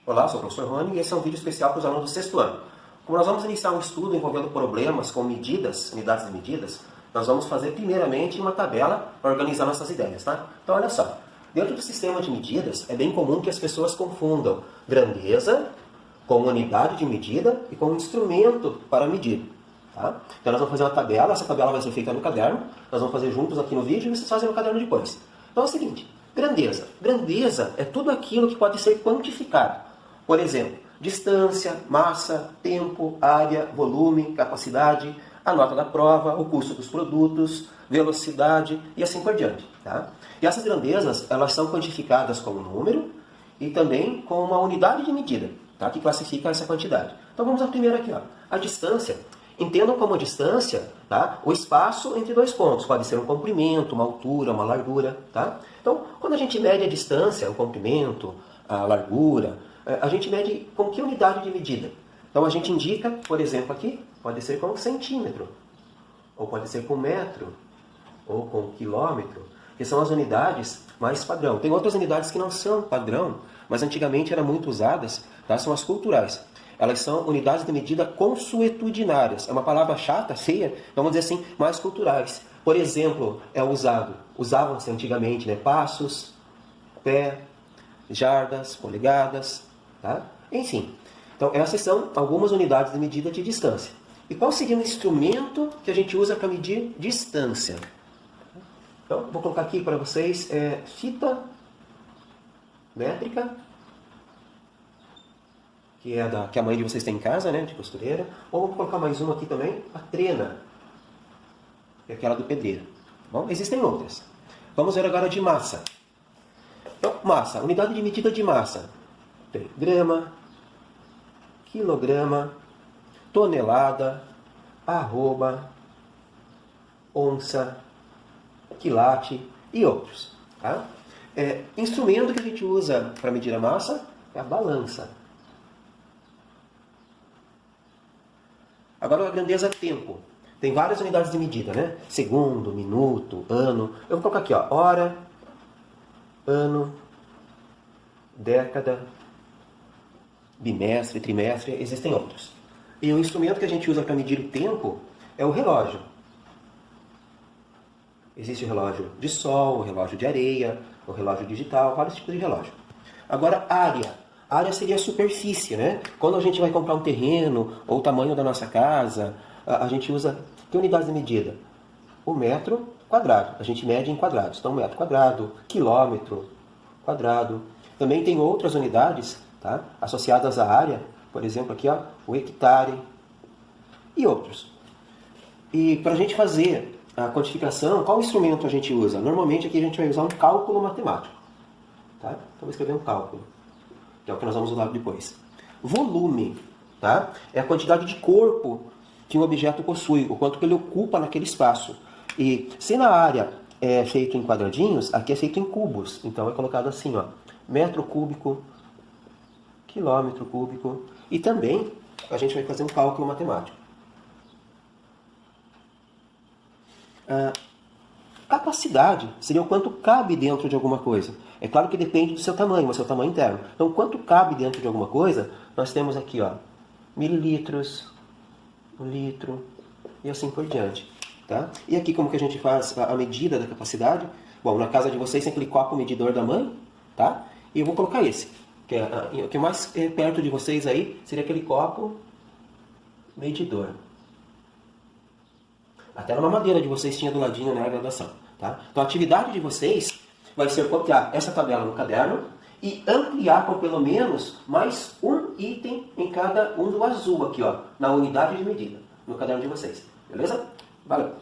Olá, sou o professor Rony e esse é um vídeo especial para os alunos do sexto ano. Como nós vamos iniciar um estudo envolvendo problemas com medidas, unidades de medidas, nós vamos fazer primeiramente uma tabela para organizar nossas ideias, tá? Então olha só, dentro do sistema de medidas é bem comum que as pessoas confundam grandeza com unidade de medida e com instrumento para medir. Tá? Então nós vamos fazer uma tabela, essa tabela vai ser feita no caderno, nós vamos fazer juntos aqui no vídeo e vocês fazem no caderno depois. Então é o seguinte, grandeza. Grandeza é tudo aquilo que pode ser quantificado. Por exemplo, distância, massa, tempo, área, volume, capacidade, a nota da prova, o custo dos produtos, velocidade e assim por diante. Tá? E essas grandezas, elas são quantificadas com um número e também com uma unidade de medida, tá? Que classifica essa quantidade. Então vamos à primeira aqui. Ó. A distância. Entendam como distância, tá? O espaço entre dois pontos. Pode ser um comprimento, uma altura, uma largura. Tá? Então, quando a gente mede a distância, o comprimento, a largura, a gente mede com que unidade de medida? Então a gente indica, por exemplo, aqui, pode ser com centímetro, ou pode ser com metro, ou com quilômetro, que são as unidades mais padrão. Tem outras unidades que não são padrão, mas antigamente eram muito usadas, tá? São as culturais. Elas são unidades de medida consuetudinárias. É uma palavra chata, feia, vamos dizer assim, mais culturais. Por exemplo, usavam-se antigamente, né? Passos, pé, jardas, polegadas, tá? Enfim, então essas são algumas unidades de medida de distância. E qual seria o instrumento que a gente usa para medir distância? Então, vou colocar aqui para vocês fita métrica, que a mãe de vocês tem em casa, né, de costureira. Ou vou colocar mais uma aqui também, a trena, que é aquela do pedreiro. Bom, existem outras. Vamos ver agora de massa. Então, massa, unidade de medida de massa. Tem grama, quilograma, tonelada, arroba, onça, quilate e outros. Tá? Instrumento que a gente usa para medir a massa é a balança. Agora a grandeza tempo. Tem várias unidades de medida, né? Segundo, minuto, ano. Eu vou colocar aqui, ó, hora, ano, década, bimestre, trimestre, existem outros. E o instrumento que a gente usa para medir o tempo é o relógio. Existe o relógio de sol, o relógio de areia, o relógio digital, vários tipos de relógio. Agora, área. Área seria a superfície, né? Quando a gente vai comprar um terreno, ou o tamanho da nossa casa, a gente usa, que unidades de medida? O metro quadrado. A gente mede em quadrados. Então, metro quadrado, quilômetro quadrado. Também tem outras unidades, tá? Associadas à área. Por exemplo, aqui, ó, o hectare e outros. E para a gente fazer a quantificação, qual instrumento a gente usa? Normalmente aqui a gente vai usar um cálculo matemático. Tá? Então, vou escrever um cálculo, que é o que nós vamos usar depois. Volume, tá? É a quantidade de corpo que um objeto possui, o quanto que ele ocupa naquele espaço. E se na área é feito em quadradinhos, aqui é feito em cubos. Então é colocado assim, ó, metro cúbico, quilômetro cúbico. E também a gente vai fazer um cálculo matemático. Capacidade seria o quanto cabe dentro de alguma coisa. É claro que depende do seu tamanho interno. Então, quanto cabe dentro de alguma coisa, nós temos aqui, ó, mililitros, um litro e assim por diante. Tá? E aqui como que a gente faz a medida da capacidade? Bom, na casa de vocês tem aquele copo medidor da mãe, tá? E eu vou colocar esse, o que mais perto de vocês aí seria aquele copo medidor. Até na mamadeira de vocês tinha do ladinho, né, a graduação. Tá? Então a atividade de vocês vai ser copiar essa tabela no caderno e ampliar com pelo menos mais um item em cada um do azul aqui, ó, na unidade de medida, no caderno de vocês. Beleza? Valeu!